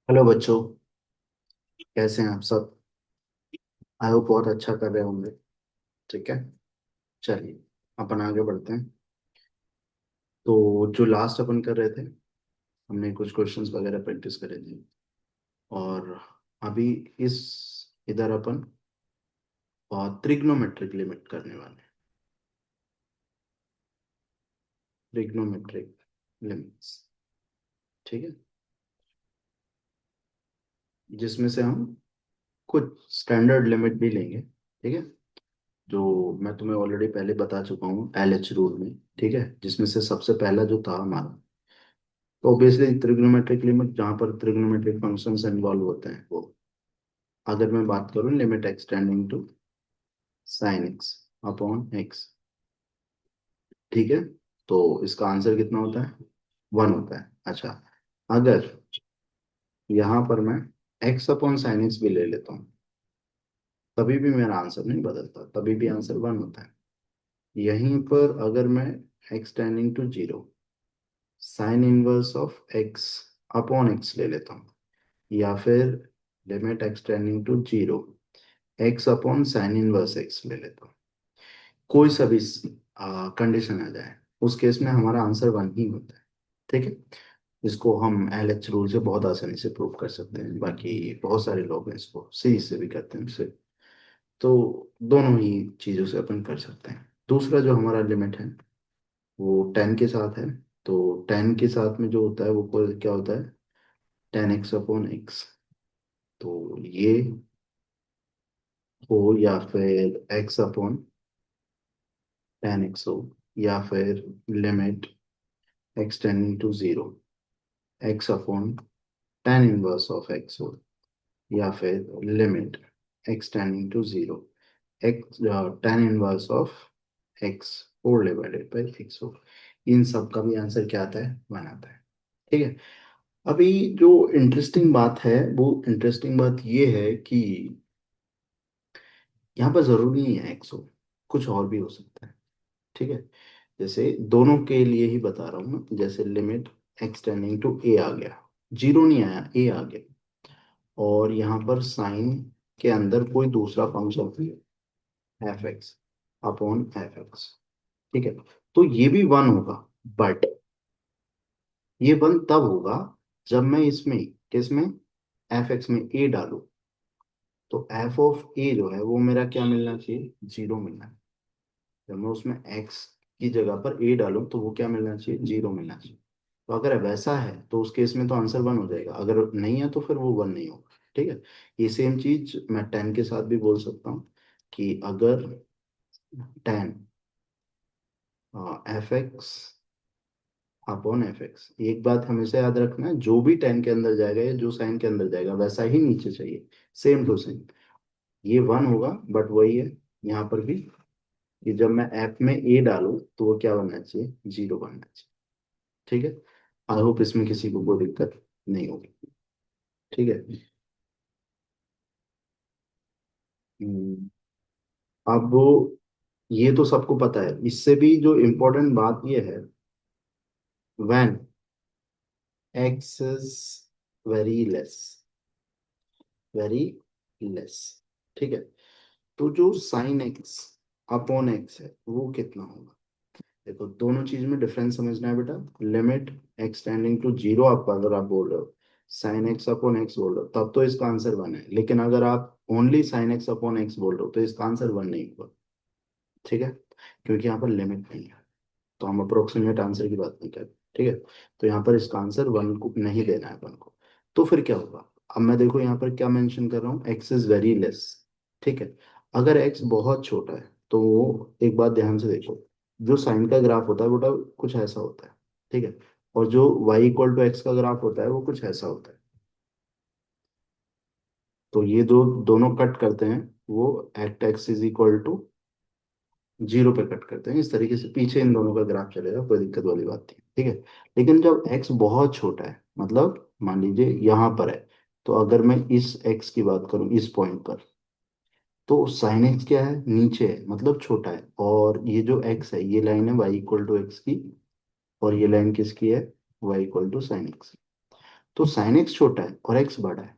Hello बच्चों। कैसे हैं आप सब? आई होप बहुत अच्छा कर रहे होंगे। ठीक है, चलिए अपन आगे बढ़ते हैं। तो जो लास्ट अपन कर रहे थे, हमने कुछ क्वेश्चंस वगैरह प्रैक्टिस करे थे। और अभी इस इधर अपन ट्रिग्नोमेट्रिक लिमिट करने वाले हैं। ट्रिग्नोमेट्रिक लिमिट्स, ठीक है, जिसमें से हम कुछ स्टैंडर्ड लिमिट भी लेंगे। ठीक है, जो मैं तुम्हें ऑलरेडी पहले बता चुका हूँ एल एच रूल में। ठीक है, जिसमें से सबसे पहला जो था हमारा, तो ऑब्वियसली ट्रिग्नोमेट्रिक लिमिट जहाँ पर ट्रिग्नोमेट्रिक फंक्शंस इन्वॉल्व होते हैं वो, अगर मैं बात करूँ limit extending to sine x upon x. ठीक है, तो इसका आंसर कितना होता है? वन होता है। अच्छा, अगर यहाँ पर मैं एक्स अपॉन साइन एक्स भी ले लेता हूँ, तभी भी मेरा आंसर नहीं बदलता, तभी भी आंसर वन होता है। यहीं पर अगर मैं x tending to zero sine inverse of x upon x ले लेता हूँ, या फिर limit extending to zero x upon sine inverse x ले लेता हूँ, कोई सा भी कंडीशन आ जाए, उस केस में हमारा आंसर वन ही होता है। ठीक है, इसको हम एल एच रूल से बहुत आसानी से प्रूव कर सकते हैं। बाकी बहुत सारे लोग हैं इसको सीरीज से भी करते हैं इससे। तो दोनों ही चीज़ों से अपन कर सकते हैं। दूसरा जो हमारा लिमिट है वो टेन के साथ है। तो टेन के साथ में जो होता है वो क्या होता है? Ten x upon x. तो ये हो, या फिर एक्स अपॉन टेन एक्स हो, या फिर limit x tending to zero x upon tan inverse of x हो, या फिर limit x tending to zero x tan inverse of x four divided by x हो। इन सब का भी आंसर क्या आता है? वन आता है। ठीक है, अभी जो इंटरेस्टिंग बात है, वो इंटरेस्टिंग बात ये है कि यहाँ पर जरूरी नहीं है एक्स हो, कुछ और भी हो सकता है। ठीक है, जैसे दोनों के लिए ही बता रहा हूँ मैं। जैसे लिमिट एक्स टेंडिंग टू ए आ गया, जीरो नहीं आया, ए आ गया, और यहाँ पर साइन के अंदर कोई दूसरा फंक्शन भी, F x upon F x. ठीक है, तो ये भी वन होगा, बट ये वन तब होगा जब मैं इसमें, किसमें, एफ एक्स में ए डालूं। तो एफ ऑफ ए जो है वो मेरा क्या मिलना चाहिए? जीरो मिलना है। जब मैं उसमें एक्स की जगह पर ए डालूं तो वो क्या मिलना चाहिए? जीरो मिलना चाहिए। तो अगर वैसा है तो उस केस में तो आंसर वन हो जाएगा, अगर नहीं है तो फिर वो वन नहीं होगा। ठीक है, ये सेम चीज मैं टेन के साथ भी बोल सकता हूँ कि अगर ten F x upon F x, एक बात हमेशा याद रखना है, जो भी टेन के अंदर जाएगा या जो साइन के अंदर जाएगा वैसा ही नीचे चाहिए, सेम टू सेम। ये वन होगा, बट वही है यहाँ पर भी, कि जब मैं एफ में ए डालूं तो वो क्या बनना चाहिए? जीरो बनना चाहिए। ठीक है, आई होप इसमें किसी को कोई दिक्कत नहीं होगी। ठीक है, हम्म, अब ये तो सबको पता है, इससे भी जो इम्पोर्टेंट बात ये है, when x is very less, very less. ठीक है, तो जो साइन एक्स अपॉन एक्स है वो कितना होगा? देखो, दोनों चीज में डिफरेंस समझना है बेटा। Limit x tending to zero आप अगर आप बोल रहे हो, साइन एक्स अपॉन एक्स बोल रहे हो, तब तो इसका आंसर वन है। लेकिन अगर आप only sign x upon x बोल रहे हो तो इसका आंसर वन नहीं होगा। ठीक है, क्योंकि यहाँ पर लिमिट नहीं है, तो हम अप्रोक्सीमेट आंसर की बात नहीं कर रहे। ठीक है, तो यहाँ पर इसका आंसर वन को नहीं देना है अपन को। तो फिर क्या होगा? अब मैं देखो यहाँ पर क्या मेंशन कर रहा हूँ, एक्स इज वेरी लेस। ठीक है, अगर एक्स बहुत छोटा है तो वो, एक बात ध्यान से देखो, जो साइन का ग्राफ होता है बेटा कुछ ऐसा होता है। ठीक है, और जो वाई इक्वल टू एक्स का ग्राफ होता है वो कुछ ऐसा होता है। तो ये दो दोनों कट करते हैं, वो at x is equal to zero पे कट करते हैं। इस तरीके से पीछे इन दोनों का ग्राफ चलेगा, कोई दिक्कत वाली बात नहीं। ठीक है, लेकिन जब x बहुत छोटा है, मतलब मान लीजिए यहाँ पर है, तो अगर मैं इस x की बात करूँ इस पॉइंट पर, तो साइन x क्या है? नीचे है, मतलब छोटा है। और ये जो x है, ये लाइन है y इक्वल टू एक्स की, और ये लाइन किसकी है? y equal to sine x. तो साइन एक्स छोटा है और एक्स बड़ा है।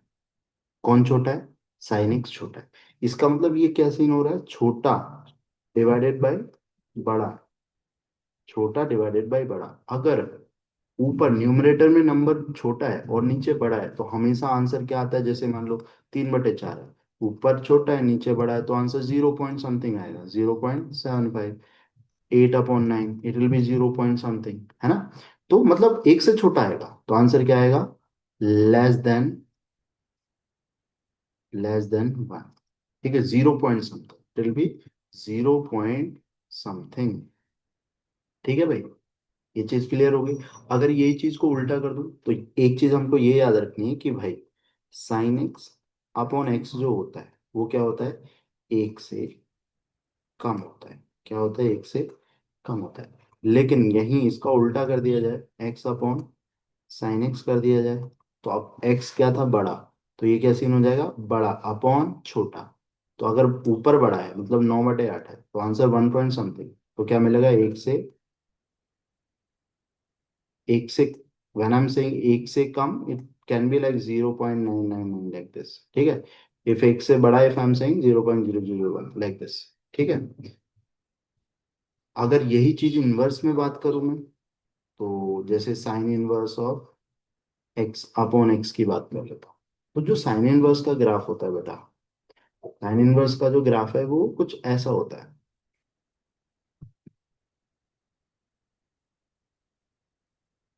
कौन छोटा है? साइन एक्स छोटा है। इसका मतलब ये क्या सीन हो रहा है? छोटा डिवाइडेड बाय बड़ा। छोटा डिवाइडेड बाय बड़ा। अगर ऊपर न्यूमरेटर में नंबर छोटा है और नीचे बड़ा है तो हमेशा आंसर क्या आता है? जैसे मान लो 3/4 है, ऊपर छोटा है नीचे बड़ा है, तो आंसर 0 पॉइंट समथिंग आएगा, 0.75। 8/9 it will B 0 point something, है ना? तो मतलब एक से छोटा आएगा तो आंसर क्या आएगा? Less than 1। ठीक है, 0 point something, it will B 0 point something. ठीक है भाई, ये चीज क्लियर हो गई। अगर यही चीज को उल्टा कर दूं तो एक चीज हमको ये याद रखनी है कि भाई साइन एक्स अपॉन एक्स जो होता है वो क्या होता है? एक से कम होता है। क्या होता है? एक से कम होता है। लेकिन यही इसका उल्टा कर दिया जाए, एक्स अपॉन साइन एक्स कर दिया जाए, तो अब एक्स क्या था? बड़ा। तो ये क्या सीन हो जाएगा? बड़ा अपॉन छोटा। तो अगर ऊपर बड़ा है मतलब 9/8 है तो आंसर 1 पॉइंट समथिंग। तो क्या मिलेगा? एक से व्हेन आई एम सेइंग एक से कम, it can be like 0.999 like this. ठीक है, इफ एक से बड़ा, if I am saying 0.001 like this. ठीक है। अगर यही चीज इनवर्स में बात करूं मैं, तो जैसे sign inverse of x upon x की बात कर लेता हूँ। तो जो साइन इनवर्स का ग्राफ होता है बेटा, साइन इनवर्स का जो ग्राफ है वो कुछ ऐसा होता है।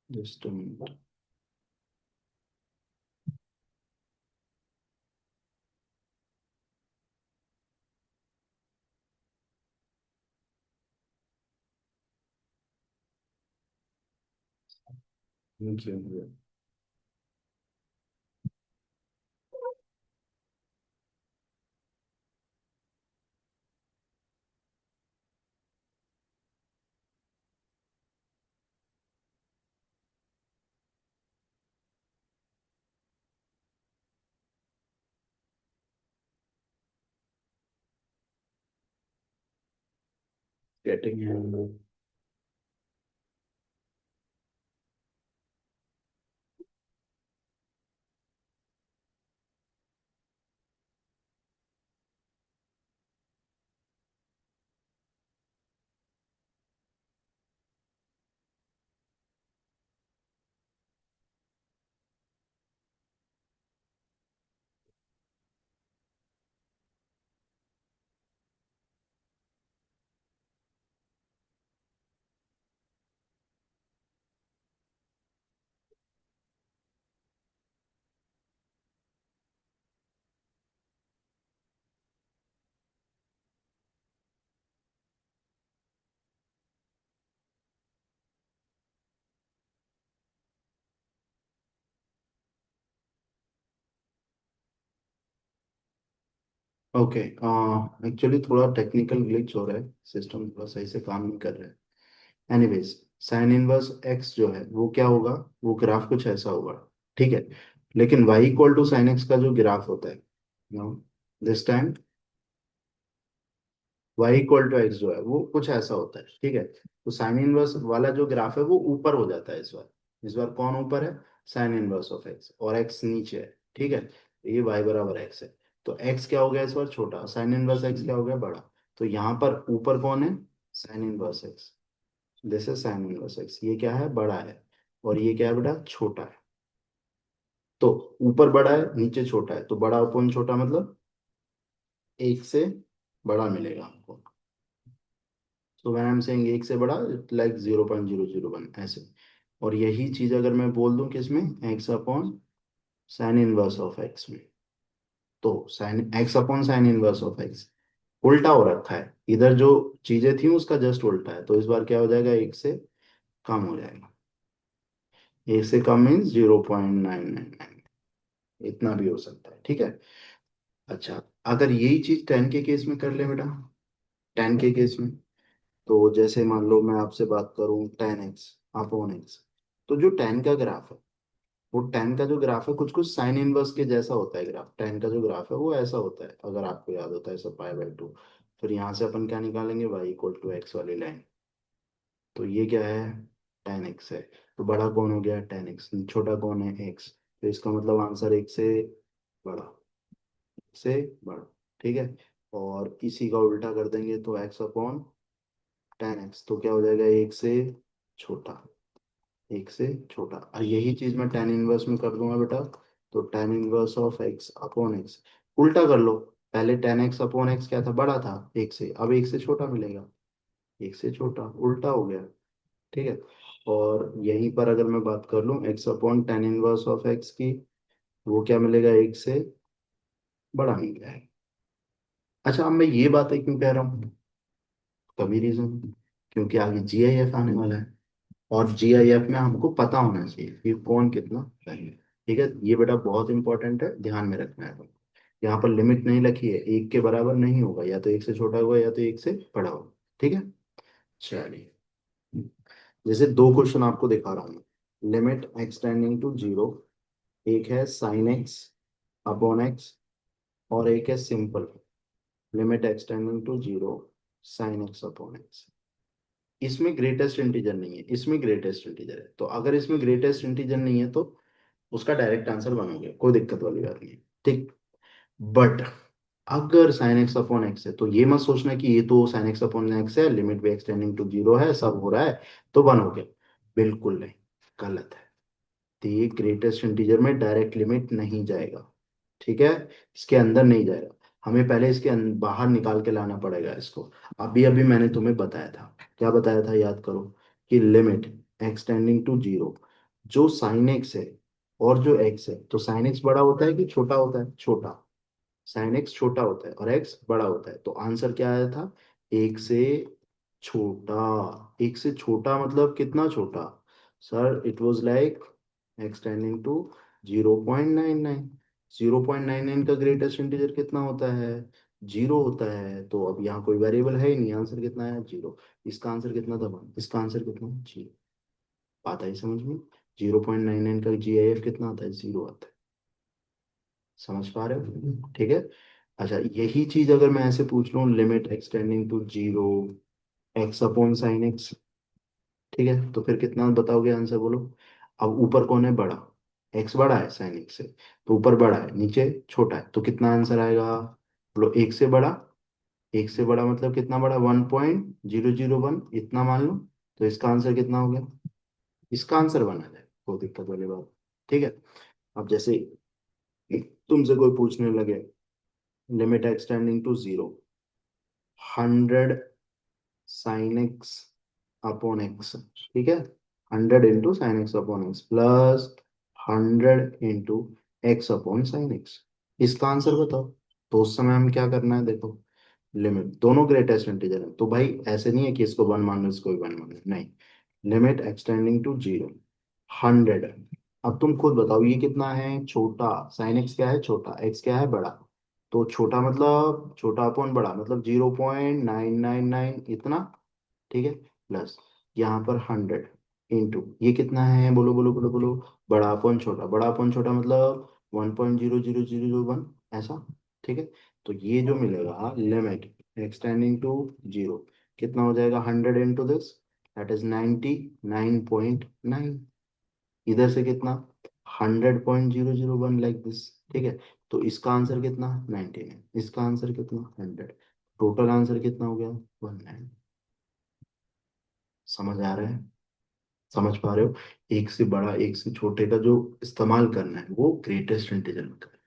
जस्ट गेटिंग है। ओके, एक्चुअली थोड़ा टेक्निकल ग्लिच हो रहा है, सिस्टम थोड़ा सही से काम नहीं कर रहा है। एनीवेज, साइन इनवर्स एक्स जो है वो क्या होगा? वो ग्राफ कुछ ऐसा होगा। ठीक है। लेकिन y equal to sine x का जो ग्राफ होता है, no, this time y equal to x जो है वो कुछ ऐसा होता है। ठीक है, तो साइन इनवर्स वाला जो ग्राफ है वो ऊपर हो जाता है इस बार। इस बार कौन ऊपर है? साइन इनवर्स ऑफ एक्स, और एक्स नीचे है। ठीक है, तो ये y बराबर एक्स है। तो x क्या हो गया इस बार? छोटा। साइन इनवर्स x क्या हो गया? बड़ा। तो यहाँ पर ऊपर कौन है? Sign inverse x. This is sine inverse x. ये क्या है? बड़ा है। और ये क्या है बेटा? छोटा है। तो ऊपर बड़ा है नीचे छोटा है, तो बड़ा अपॉन छोटा मतलब एक से बड़ा मिलेगा आपको। So when I am saying एक से बड़ा, इट लाइक 0.001 ऐसे। और यही चीज अगर मैं बोल दूं किसमें? X upon sine inverse of x में, तो sine x upon sine inverse of x उल्टा हो रखा है। इधर जो चीजें थी उसका जस्ट उल्टा है, तो इस बार क्या हो जाएगा? एक से कम हो जाएगा। एक से कम मीन्स 0.999, इतना भी हो सकता है। ठीक है। अच्छा, अगर यही चीज टेन के केस में कर ले बेटा, टेन के केस में, तो जैसे मान लो मैं आपसे बात करूं टेन एक्स अपॉन एक्स, तो जो टेन का ग्राफ है, वो टेन का जो ग्राफ है कुछ कुछ साइन इनवर्स के जैसा होता है। ग्राफ टेन का जो ग्राफ है वो ऐसा होता है, अगर आपको याद होता है, सब π/2। फिर यहाँ से अपन क्या निकालेंगे? y इक्वल टू एक्स वाली लाइन। तो ये क्या है? टेन एक्स है। तो बड़ा कौन हो गया? Ten x. छोटा कौन है? एक्स। तो इसका मतलब आंसर एक से बड़ा, एक से बड़ा। ठीक है, और इसी का उल्टा कर देंगे तो एक्स अपॉन टेन एक्स, तो क्या हो जाएगा, एक से छोटा, एक से छोटा। और यही चीज मैं टेन इनवर्स में कर दूंगा बेटा, तो ten inverse of x upon x, उल्टा कर लो। पहले टेन एक्स अपॉन एक्स क्या था, बड़ा था एक से, अब एक से छोटा मिलेगा, एक से छोटा, उल्टा हो गया। ठीक है, और यहीं पर अगर मैं बात कर लूँ x upon tan inverse of x की, वो क्या मिलेगा, एक से बड़ा मिल जाएगा। अच्छा, अब मैं ये बातें क्यों कह रहा हूँ, तभी रीजन, क्योंकि आगे जी आई एफ आने वाला है, और जीआईएफ में हमको पता होना चाहिए कि कौन कितना चाहिए। ठीक है, ये बेटा बहुत इंपॉर्टेंट है, ध्यान में रखना है। यहाँ पर लिमिट नहीं लिखी है, एक के बराबर नहीं होगा, या तो एक से छोटा होगा या तो एक से बड़ा होगा। ठीक है, चलिए, जैसे दो क्वेश्चन आपको दिखा रहा हूँ, limit x tending to zero, एक है साइन एक्स अपॉन एक्स, और एक है simple limit x tending to zero sine x upon x. इसमें ग्रेटेस्ट इंटीजर नहीं है, इसमें ग्रेटेस्ट इंटीजर है, तो अगर इसमें ग्रेटेस्ट इंटीजर नहीं है तो उसका डायरेक्ट आंसर बनोगे, कोई दिक्कत वाली बात नहीं है। ठीक, बट अगर साइन एक्स अपॉन एक्स है, तो ये मत सोचना कि ये तो साइन एक्स अपॉन एक्स है, लिमिट भी एक्सटेंडिंग टू जीरो है, सब हो रहा है तो बनोगे, बिल्कुल नहीं, गलत है। तो ये ग्रेटेस्ट इंटीजर में डायरेक्ट लिमिट नहीं जाएगा। ठीक है, इसके अंदर नहीं जाएगा, हमें पहले इसके बाहर निकाल के लाना पड़ेगा इसको। अभी अभी मैंने तुम्हें बताया था, क्या बताया था, याद करो, कि लिमिट एक्सटेंडिंग टू जीरो, जो साइन एक्स है और जो एक्स है, तो साइन एक्स बड़ा होता है कि छोटा होता है, छोटा, साइन एक्स छोटा होता है और एक्स बड़ा होता है, तो आंसर क्या आया था, एक से छोटा। एक से छोटा मतलब कितना छोटा, sir it was like x tending to 0.99। 0.99 का ग्रेटेस्ट इंटीजर कितना होता है, जीरो होता है, तो अब यहाँ कोई वेरिएबल है ही नहीं, आंसर कितना है, जीरो। इसका आंसर कितना था, इसका आंसर कितना, जीरो। बात आई समझ में, 0.99 का जी आई एफ कितना आता है, जीरो आता है। समझ पा रहे हो, ठीक है। अच्छा, यही चीज अगर मैं ऐसे पूछ लूँ, limit extending to zero x upon sine x, ठीक है, तो फिर कितना बताओगे आंसर, बोलो। अब ऊपर कौन है, बड़ा, एक्स बड़ा है साइन एक्स से, तो ऊपर बड़ा है नीचे छोटा है, तो कितना आंसर आएगा, बोलो, एक से बड़ा। एक से बड़ा मतलब कितना बड़ा, 1.001, इतना मान लो, तो इसका आंसर कितना हो गया, इसका आंसर बना जाए, कोई दिक्कत वाली बात। ठीक है, अब जैसे तुमसे कोई पूछने लगे, limit extending to zero 100 sine x upon x, ठीक है, 100 into sine x upon x plus 100 into x upon sine x, इसका आंसर बताओ। तो उस समय हमें क्या करना है, देखो, लिमिट दोनों ग्रेटेस्ट इंटीजर है, तो भाई ऐसे नहीं है कि इसको वन मान लो इसको भी वन मान लो, नहीं, लिमिट एक्सटेंडिंग टू जीरो 100। अब तुम खुद बताओ ये कितना है, छोटा, साइन एक्स क्या है, छोटा, एक्स क्या है, बड़ा, तो छोटा मतलब छोटा अपॉन बड़ा मतलब 0.999 इतना, ठीक है, प्लस यहाँ पर 100 इंटू ये कितना है, बोलो बोलो बोलो बोलो, बड़ा अपॉन छोटा, बड़ा अपॉन छोटा मतलब 1.00001, ऐसा। ठीक है, तो ये जो मिलेगा लिमिट एक्सटेंडिंग टू जीरो, कितना हो जाएगा, 100 इंटू दिस, दैट इज 99.9, इधर से कितना, 100.001 लाइक दिस। ठीक है, तो इसका आंसर कितना, 99, इसका आंसर कितना, 100, टोटल आंसर कितना हो गया, 19। समझ आ रहा है, समझ पा रहे हो, एक से बड़ा एक से छोटे का जो इस्तेमाल करना है वो ग्रेटेस्ट इंटीजर में करना है,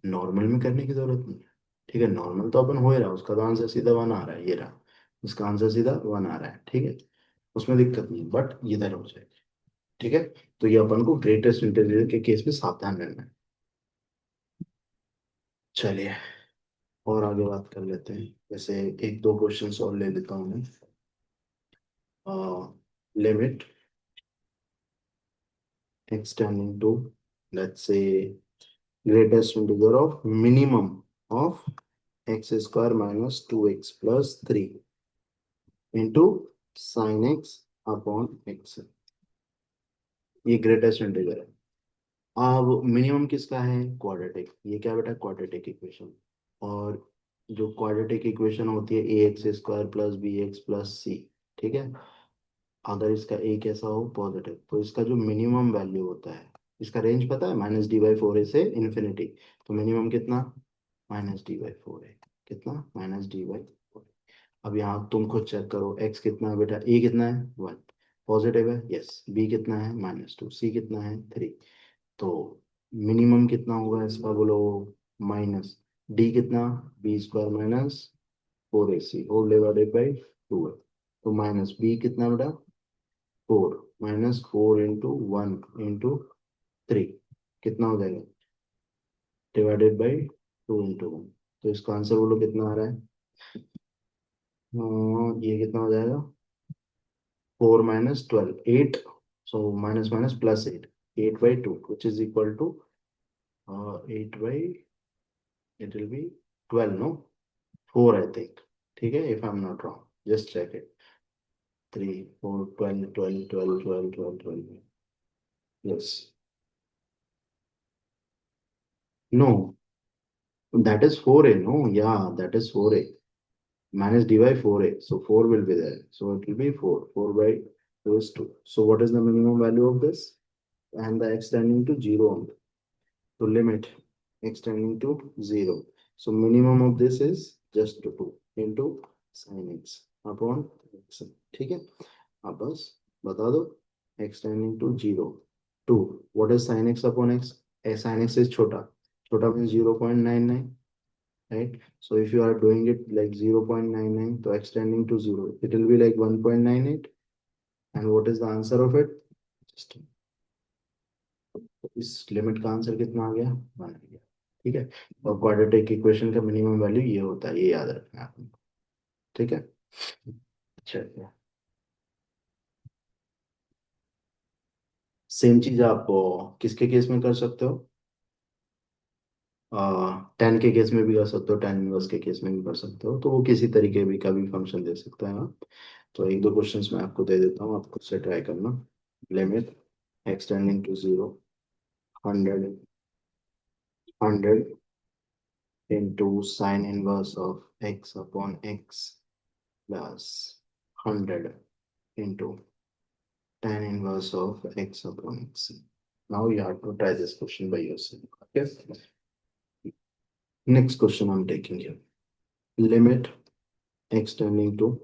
नॉर्मल में करने की जरूरत नहीं है। ठीक है, नॉर्मल तो अपन हो ही रहा, उसका तो आंसर सीधा वन आ रहा है, ये रहा, उसका आंसर सीधा वन आ रहा है। ठीक है, उसमें दिक्कत नहीं, बट इधर हो जाएगी। ठीक है, तो ये अपन को ग्रेटेस्ट इंटीजर के केस में सावधान रहना है। चलिए, और आगे बात कर लेते हैं, जैसे एक दो क्वेश्चंस और ले लेता हूँ मैं। Limit extending to, let's say, greatest integer of minimum of x square minus 2x plus 3 into sin x upon x, ये ग्रेटेस्ट इंटीजर है। अब मिनिमम किसका है, क्वाड्रेटिक, ये क्या बेटा, क्वाड्रेटिक इक्वेशन, और जो क्वाड्रेटिक इक्वेशन होती है a x square plus b x plus c, ठीक है, अगर इसका ए कैसा हो, पॉजिटिव, तो इसका जो मिनिमम वैल्यू होता है, इसका रेंज पता है, -d/4a से इन्फिनिटी। तो मिनिमम कितना, -d/4a, कितना, -d/4। अब यहाँ तुम खुद चेक करो, x कितना है बेटा, a कितना है 1, पॉजिटिव है, यस, b कितना है -2, c कितना है 3। तो मिनिमम कितना होगा इसका बोलो, माइनस डी कितना, b² - 4ac whole divided by 2 है। तो माइनस बी कितना बेटा, 4, -4 × 1 × 3 कितना हो जाएगा, डिवाइडेड बाई 2 × 1। तो इसका आंसर बोलो कितना आ रहा है। ये कितना हो जाएगा, 4 - 12 8। So minus minus plus 8, 8/2 which is equal to 8 by, it will be 12, no 4 I think. ठीक है, if I am not wrong, just check it. 3 4 12 12 12 12 12। Yes, no, that is 4a, no, yeah, that is 4a, minus d by 4a, so 4 will be there, so it will be 4, 4/2 is 2. So what is the minimum value of this, and the x tending to 0 only. So limit x tending to 0, so minimum of this is just 2 into sin x upon x। ठीक है, अब बस बता दो, x tending to 0, 2, what is sin x upon x, sin x is छोटा, छोटा means 0.99, right? So if you are doing it like 0.99, so extending to 0, it will be like 1.98। And what is the answer of it? Just इस limit का answer कितना आ गया, 1 आ गया। ठीक है, और क्वाड्रेटिक इक्वेशन का मिनिमम वैल्यू ये होता है, ये याद रखना है आपको। ठीक है, चलिए, सेम चीज आप किसके केस में कर सकते हो, टेन के केस में भी कर सकते हो, टेन इनवर्स के केस में भी कर सकते हो, तो वो किसी तरीके भी का भी फंक्शन दे सकते हैं आप। तो एक दो क्वेश्चंस मैं आपको दे देता हूँ, आप खुद से ट्राई करना। Limit x tending to 0, 100 into sin inverse of x upon x plus 100 into tan inverse of x upon x। Now you have to try this question by yourself. Okay. Next question I'm taking here. Limit x tending to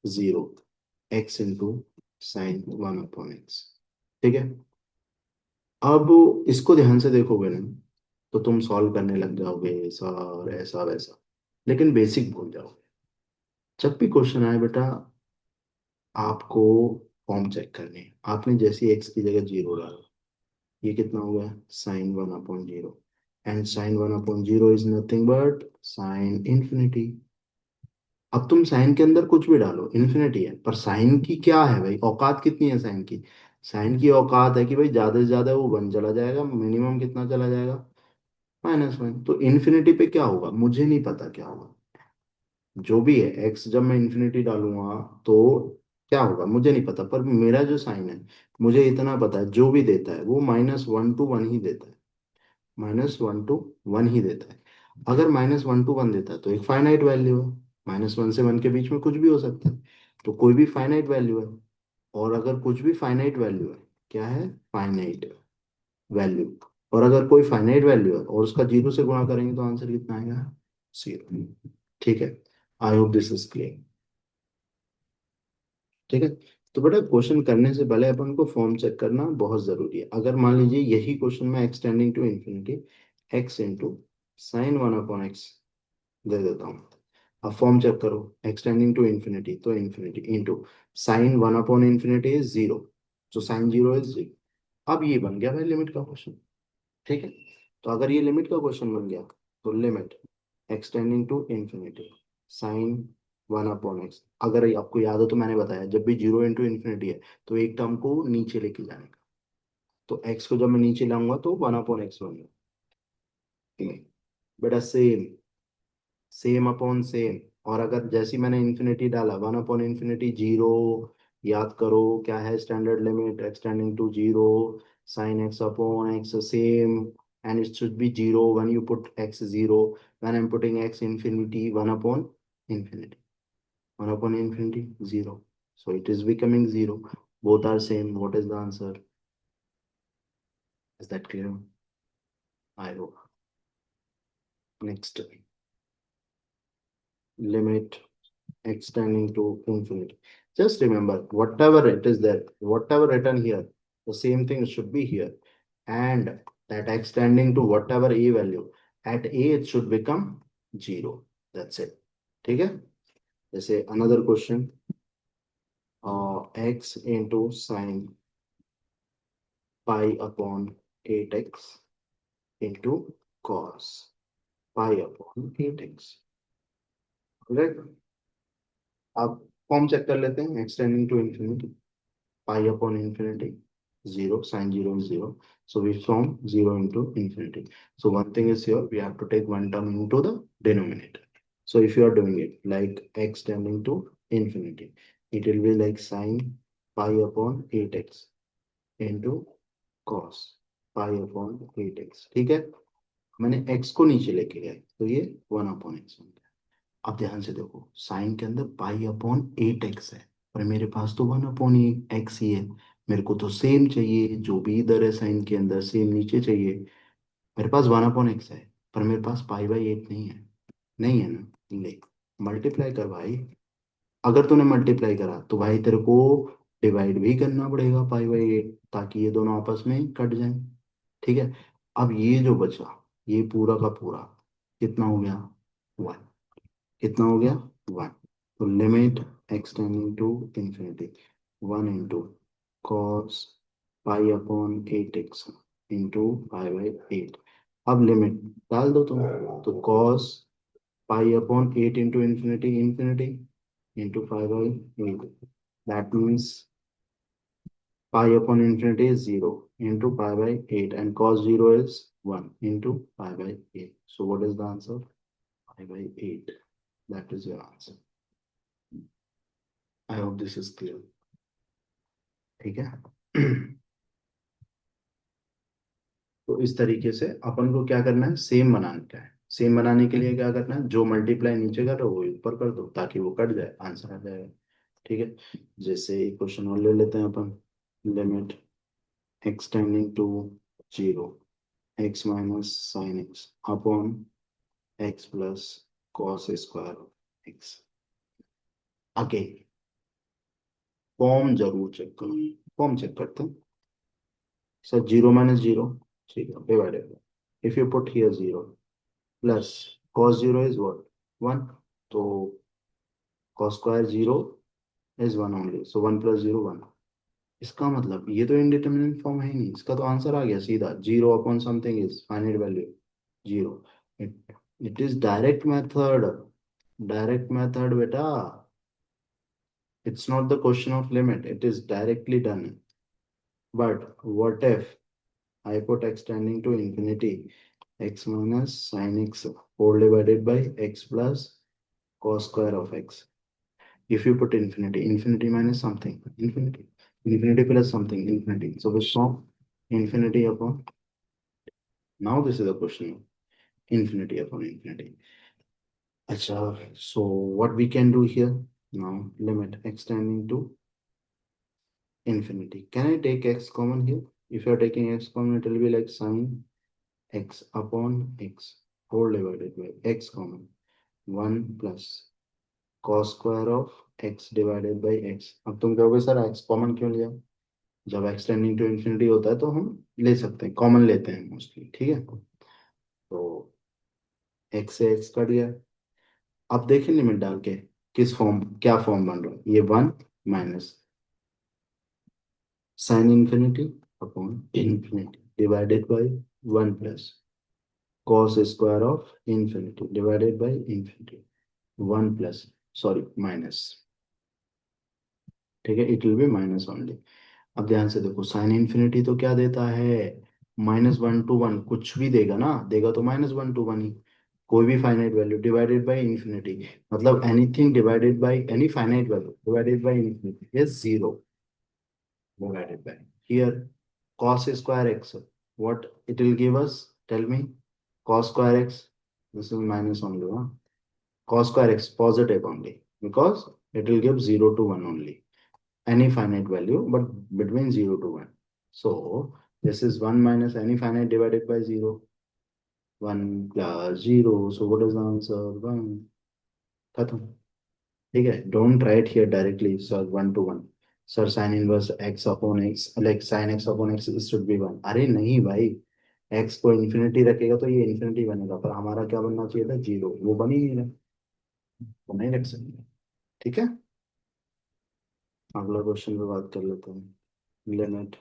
0, x into sin 1 upon x। ठीक है, अब इसको ध्यान से देखोगे ना, तो तुम सॉल्व करने लग जाओगे ऐसा और ऐसा वैसा, लेकिन बेसिक भूल जाओगे। जब भी क्वेश्चन आए बेटा, आपको फॉर्म चेक करनी है। आपने जैसे एक्स की जगह 0 डाला, ये कितना हो गया, sin 1/0, and sin 1/0 is nothing but sine infinity. अब तुम साइन के अंदर कुछ भी डालो, इन्फिनिटी है, पर साइन की क्या है भाई, औकात कितनी है साइन की, साइन की औकात है कि भाई ज्यादा से ज्यादा वो 1 चला जाएगा, मिनिमम कितना चला जाएगा, -1। तो इन्फिनिटी पे क्या होगा मुझे नहीं पता क्या होगा, जो भी है एक्स जब मैं इन्फिनिटी डालूंगा तो क्या होगा मुझे नहीं पता, पर मेरा जो साइन है मुझे इतना पता है, जो भी देता है वो -1 to 1 ही देता है, -1 to 1 ही देता है। अगर -1 to 1 देता है तो एक फाइनाइट वैल्यू है, -1 से 1 के बीच में कुछ भी हो सकता है, तो कोई भी फाइनाइट वैल्यू है। और अगर कुछ भी फाइनाइट वैल्यू है, क्या है, फाइनाइट वैल्यू, और अगर कोई फाइनाइट वैल्यू है और उसका 0 से गुणा करेंगे तो आंसर कितना आएगा, 0। ठीक है, आई होप दिस इज क्लियर। ठीक है, तो बेटा क्वेश्चन करने से पहले अपन को फॉर्म चेक करना बहुत जरूरी है। अगर मान लीजिए यही क्वेश्चन में x tending to infinity x into sine 1/x दे देता हूँ, अब फॉर्म चेक करो, एक्सटेंडिंग टू इंफिनिटी तो इंफिनिटी इंटू साइन 1/∞ इज 0, तो साइन 0 इज 0। अब ये बन गया भाई लिमिट का क्वेश्चन। ठीक है, तो अगर ये लिमिट का क्वेश्चन बन गया, तो limit extending to infinity sine 1/x, अगर ये आपको याद हो तो मैंने बताया जब भी 0 × ∞ है तो एक टर्म को नीचे लेके जाने का, तो x को जब मैं नीचे लाऊंगा तो 1/x बन गया बेटा, सेम, सेम अपॉन सेम। और अगर जैसे ही मैंने इन्फिनिटी डाला 1/∞ 0, याद करो क्या है standard limit extending to 0 sin x upon x, same, and it should be 0 when you put x 0, when I'm putting x infinity 1/∞, 1/∞ 0, so it is becoming 0, both are same, what is the answer, Is that clear? I hope. Next, limit extending to infinity. Just remember, whatever it is there, whatever written here, the same thing should be here. And that extending to whatever a value, at a it should become 0. That's it. ठीक है? जैसे another question, x into sine pi upon 8x into cos pi upon 8x. Correct? अब form check कर लेते हैं. X tending to infinity, pi upon infinity, 0, sine 0 is 0. So we form 0 into infinity. So one thing is here, we have to take one term into the denominator. So if you are doing it like x tending to infinity, it will be like sine pi upon 8x into cos pi upon 8x. ठीक है, मैंने x को नीचे लेके गया तो ये 1 upon x. अब ध्यान से देखो, साइन के अंदर पाई अपॉन 8x है, पर मेरे पास तो 1 अपॉन एक्स ही है. मेरे को तो सेम चाहिए, जो भी इधर है साइन के अंदर सेम नीचे चाहिए. मेरे पास 1 अपॉन एक्स है, पर मेरे पास पाई बाई 8 नहीं है. नहीं है ना? ले, मल्टीप्लाई कर भाई. अगर तूने मल्टीप्लाई करा तो भाई तेरे को डिवाइड भी करना पड़ेगा पाई बाई 8, ताकि ये दोनों आपस में कट जाएं. ठीक है. अब ये जो बचा, ये पूरा का पूरा कितना हो गया? 1. कितना हो गया? 1. तो limit extending to infinity, 1 into cos pi upon 8x into pi by 8. अब लिमिट डाल दो तुम. तो cos pi upon 8 into infinity, infinity into pi by 8. That means pi upon infinity is 0 into pi by 8 and cos 0 is 1 into pi by 8. So what is the answer? Pi by 8. That is your answer. I hope this is clear. ठीक है. तो इस तरीके से अपन को क्या करना है, सेम बनाना का है. सेम बनाने के लिए क्या करना है, जो मल्टीप्लाई नीचे कर रहे हो वो ऊपर कर दो, ताकि वो कट जाए, आंसर आ जाएगा. ठीक है. जैसे क्वेश्चन और ले लेते हैं अपन. Limit extending to 0, x minus sine x upon x plus cos square x. Again form जरूर चेक करो. फॉर्म चेक करते हैं. सर 0 माइनस 0, ठीक है, divided. If you put here 0 plus cos 0 is what? 1. तो cos square 0 is 1 only. So 1 plus 0 1. इसका मतलब ये तो इंडिटरमिनेट फॉर्म है ही नहीं. इसका तो आंसर आ गया सीधा. 0 upon something is finite value 0. It it is direct method. Direct method बेटा. It's not the question of limit, it is directly done. But what if I put extending to infinity, x minus sin x whole divided by x plus cos square of x. If you put infinity, infinity minus something, infinity, infinity plus something, infinity. So we solve infinity upon. Now this is a question of infinity upon infinity. Achha, so what we can do here now? Limit extending to infinity. Can I take x common here? If you are taking x common, it will be like sin x upon x whole divided by x common 1 plus cos square of x divided by x. अब तुम कहोगे sir x common क्यों लिया? जब x tending to infinity होता है तो हम ले सकते हैं, कॉमन लेते हैं मोस्टली. ठीक है. तो x से x कट गया. अब देखें लिमिट डाल के किस फॉर्म, क्या फॉर्म बन रहा है. ये 1 minus sine infinity upon infinity divided by 1 plus cos square of infinity divided by infinity 1 plus, sorry, minus. ठीक है, it will B minus only. अब ध्यान से देखो, साइन इंफिनिटी तो क्या देता है? -1 to 1 कुछ भी देगा ना, देगा तो -1 to 1 ही. कोई भी finite value divided by infinity, मतलब anything divided by any finite value divided by infinity is 0 divided by. Here cos square x, what it will give us? Tell me. Cos square x, this is minus only, huh? Cos square x positive only, because it will give 0 to 1 only, any finite value, but between 0 to 1. So this is one minus any finite divided by zero, one plus zero, so what is the answer, one. खत्म। ठीक है, don't write here directly sir one two one, sir sign inverse x upon x, like sign x upon x should be one, अरे नहीं भाई, x को infinity रखेगा तो ये इन्फिनिटी बनेगा, पर हमारा क्या बनना चाहिए था, जीरो, वो बन ही नहीं रहा, वो नहीं रख सकते। ठीक है, अगला क्वेश्चन पे बात कर लेते हैं। Limit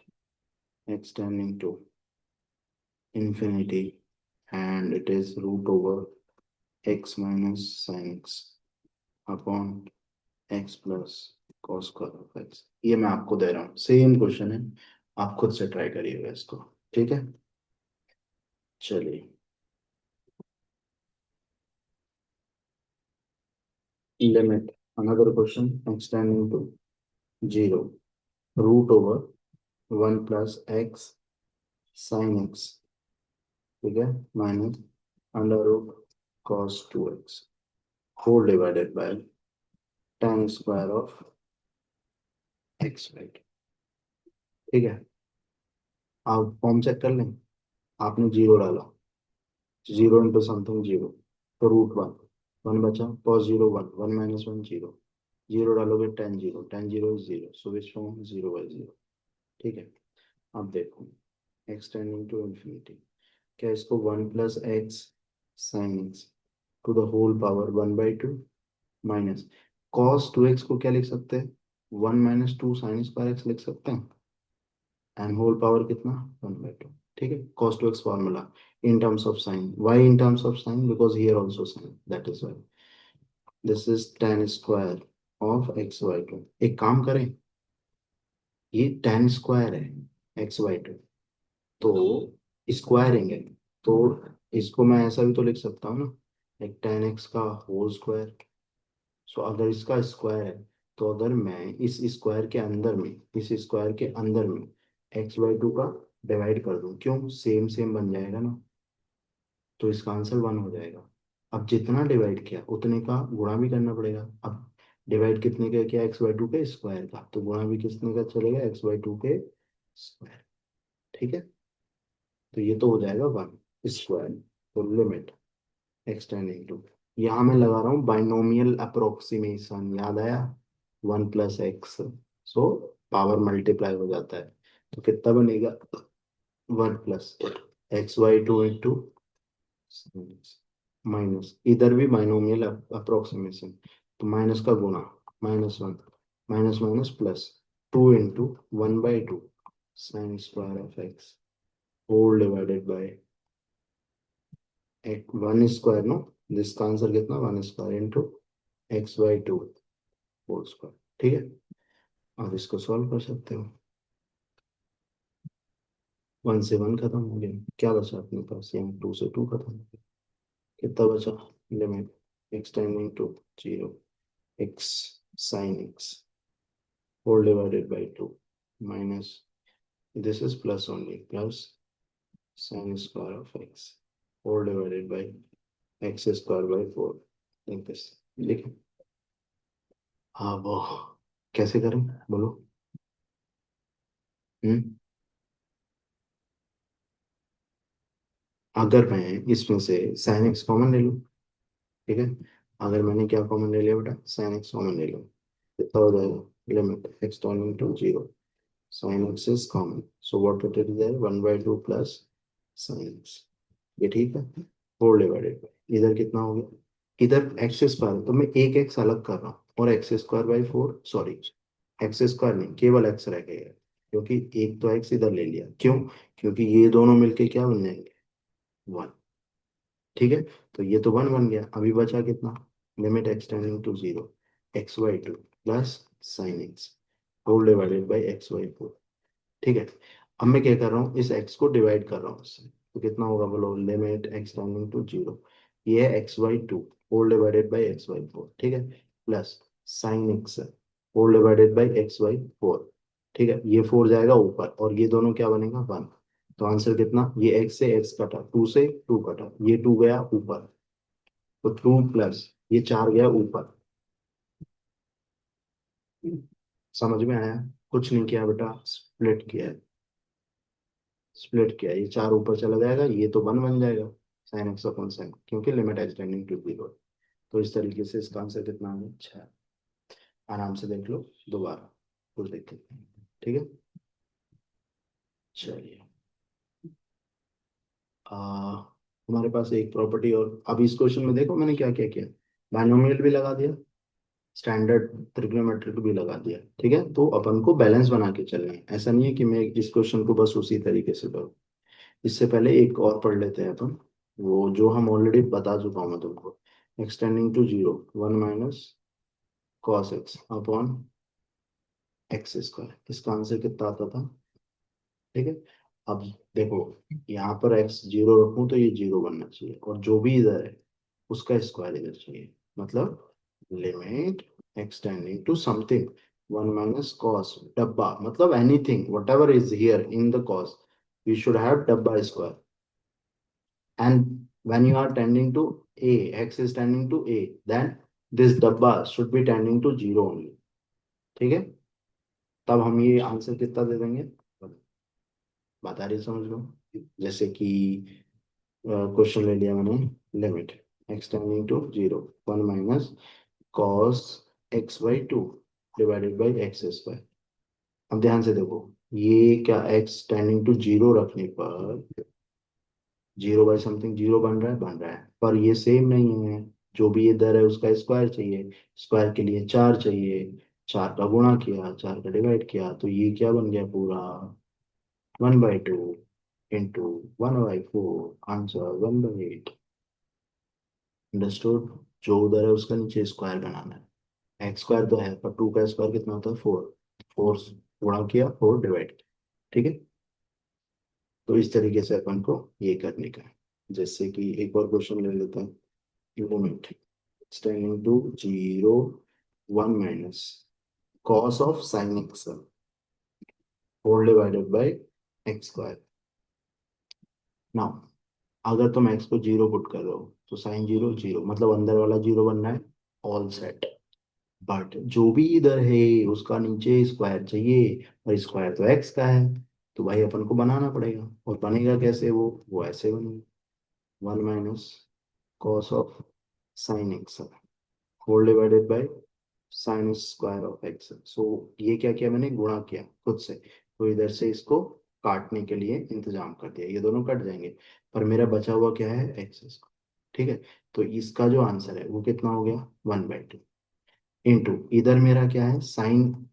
x tending to infinity and it is root over x minus sin x upon x plus cos square of x। ये मैं आपको दे रहा हूँ, सेम क्वेश्चन है, आप खुद से ट्राई करिएगा इसको। ठीक है, चलिए। Limit another question x tending to zero, root over one plus x sine x, ठीक है, minus under root cos two x whole divided by tan square of x, right. ठीक है, आप फॉर्म चेक कर लें, आपने जीरो डाला, zero into something zero, तो रूट वन, वन बचा, cos zero one, one minus one zero, zero डालोगे ten zero, ten zero zero, so which form, zero by zero. ठीक है, अब देखो एक्स टेंडिंग टू इन्फिनिटी, क्या इसको one plus x sine x to the whole power one by two minus cos two x को क्या लिख सकते हैं, one minus two sine square x लिख सकते हैं, एंड होल पावर कितना, वन बाई टू। ठीक है, cos two x formula in terms of sine, why in terms of sine, because here also sine, that is why, this is tan square of x by to. एक काम करें, ये tan square है x by to, तो squaring है, तो इसको मैं ऐसा भी तो लिख सकता हूँ ना, एक tan एक्स का होल स्क्वायर। सो अगर इसका स्क्वायर है, तो अगर मैं इस स्क्वायर के अंदर में, इस स्क्वायर के अंदर में एक्स बाई टू का डिवाइड कर दूं, क्यों, सेम सेम बन जाएगा ना, तो इसका आंसर वन हो जाएगा। अब जितना डिवाइड किया उतने का गुणा भी करना पड़ेगा। अब डिवाइड कितने का किया, एक्स बाई टू के स्क्वायर का, तो गुणा भी कितने का चलेगा, एक्स बाई टू के स्क्वायर। ठीक है, तो ये तो हो जाएगा वन स्क्वायर। तो लिमिट एक्स टेंडिंग टू, यहाँ मैं लगा रहा हूँ बाइनोमियल अप्रोक्सीमेशन, याद आया, one plus x, so power multiply हो जाता है, तो कितना बनेगा, one plus x by two into minus, इधर भी बाइनोमियल अप्रोक्सीमेशन, तो माइनस का गुणा, minus one, minus minus plus, two into one by two sine square of x whole divided by एक वन स्क्वायर, नो, जिसका आंसर कितना, one square into x by two whole square. ठीक है, आप इसको सॉल्व कर सकते हो, वन से वन खत्म हो गया, क्या बचा अपने पास, यहाँ टू से टू खत्म हो गया, कितना बचा, limit x tending to zero, x sine x whole divided by 2 minus, this is plus only, plus sin square of x whole divided by x square by 4, like this। देखिए, हाँ वो कैसे करें, बोलो। हम्म, अगर मैं इसमें से sin x कॉमन ले लूँ, ठीक है, अगर मैंने क्या कॉमन ले लिया बेटा, sin x कॉमन ले लूँ, कितना हो जाएगा, limit x tending to zero, sin x is common, so what it is there, one by two plus sin x, ये ठीक है, होल डिवाइडेड बाय, इधर कितना हो गया, इधर एक्स स्क्वायर, तो मैं एक एक्स अलग कर रहा हूँ, और x square by four, sorry, x square नहीं, केवल एक्स रह गया, क्योंकि एक तो एक्स इधर ले लिया, क्यों, क्योंकि ये दोनों मिलके क्या बन जाएंगे, वन। ठीक है, तो ये तो वन बन गया, अभी बचा कितना, limit x tending to zero, x by two plus sine x whole divided by x by four. ठीक है, अब मैं क्या कर रहा हूँ, इस x को डिवाइड कर रहा हूँ इससे, तो कितना होगा बोलो, limit x tending to zero, ये है x by two whole divided by x by four, ठीक है, plus sine x whole divided by x by four. ठीक है, ये फोर जाएगा ऊपर, और ये दोनों क्या बनेगा, वन, तो आंसर कितना, ये x से x कटा, टू से टू कटा, ये टू गया ऊपर, तो टू प्लस ये चार गया ऊपर। समझ में आया, कुछ नहीं किया बेटा, स्प्लिट किया है, स्प्लिट किया, ये 4 ऊपर चला जाएगा, ये तो 1 बन जाएगा साइन एक्स अपॉन साइन, क्योंकि लिमिट एक्स टेंडिंग टू 0। तो इस तरीके से इसका आंसर कितना है? 6। आराम से देख लो दोबारा, कुछ दिक्कत नहीं। ठीक है, चलिए। आ, हमारे पास एक प्रॉपर्टी, और अभी इस क्वेश्चन में देखो मैंने क्या क्या किया। बाइनोमियल भी लगा दिया, स्टैंडर्ड ट्रिग्नोमेट्रिक भी लगा दिया। ठीक है, तो अपन को बैलेंस बना के चलना है, ऐसा नहीं है कि मैं इस क्वेश्चन को बस उसी तरीके से करूँ। इससे पहले एक और पढ़ लेते हैं अपन, वो जो हम ऑलरेडी बता चुका हूँ मैं तुमको। X tending to zero, 1 - cos x upon x square, इसका आंसर कितना आता था? ठीक है, अब देखो, यहाँ पर एक्स जीरो रखूं तो ये जीरो बनना चाहिए, और जो भी इधर है उसका स्क्वायर इधर चाहिए। मतलब limit extending to something, 1 - cos डब्बा, मतलब anything whatever is here in the cos, we should have डब्बा square. And when you are tending to A, x is tending to A, then this dabba should be tending to zero only. ठीक है, तब हम ये answer कितना दे देंगे? बता रही समझ लो। जैसे कि क्वेश्चन ले लिया मैंने, limit x tending to zero, 1 - cos x by two divided by x square. अब ध्यान से देखो, ये क्या एक्स टेंडिंग टू जीरो रखने पर जीरो बाई समथिंग जीरो बन रहा है? बन रहा है, पर ये सेम नहीं है। जो भी इधर है उसका स्क्वायर चाहिए, स्क्वायर के लिए 4 चाहिए, 4 का गुणा किया, 4 का डिवाइड किया, तो ये क्या बन गया पूरा? 1/2 इंटू 1/4, आंसर 1/8। अंडरस्टूड? जो उधर है उसका नीचे स्क्वायर बनाना है। एक्स स्क्वायर तो है, पर 2 का स्क्वायर कितना होता है? 4। 4 गुणा किया, 4 डिवाइड किया। ठीक है, तो इस तरीके से अपन को ये करने का है। जैसे कि एक और क्वेश्चन ले लेते हैं, limit extending to 0, 1 - cos of sin x whole divided by x square। Now अगर तुम x को जीरो पुट कर रहे हो तो साइन जीरो जीरो, मतलब अंदर वाला जीरो बनना है, ऑल सेट। बट जो भी इधर है उसका नीचे स्क्वायर चाहिए, और स्क्वायर तो x का है, तो भाई अपन को बनाना पड़ेगा। और बनेगा कैसे? वो ऐसे बनेगा, 1 - cos of sine x whole divided by sine square of x. So ये क्या किया मैंने? गुणा किया खुद से, तो इधर से इसको काटने के लिए इंतजाम कर दिया, ये दोनों कट जाएंगे, पर मेरा बचा हुआ क्या है? X square. ठीक है, तो इसका जो आंसर है वो कितना हो गया? 1/2 इंटू इधर मेरा क्या है? साइन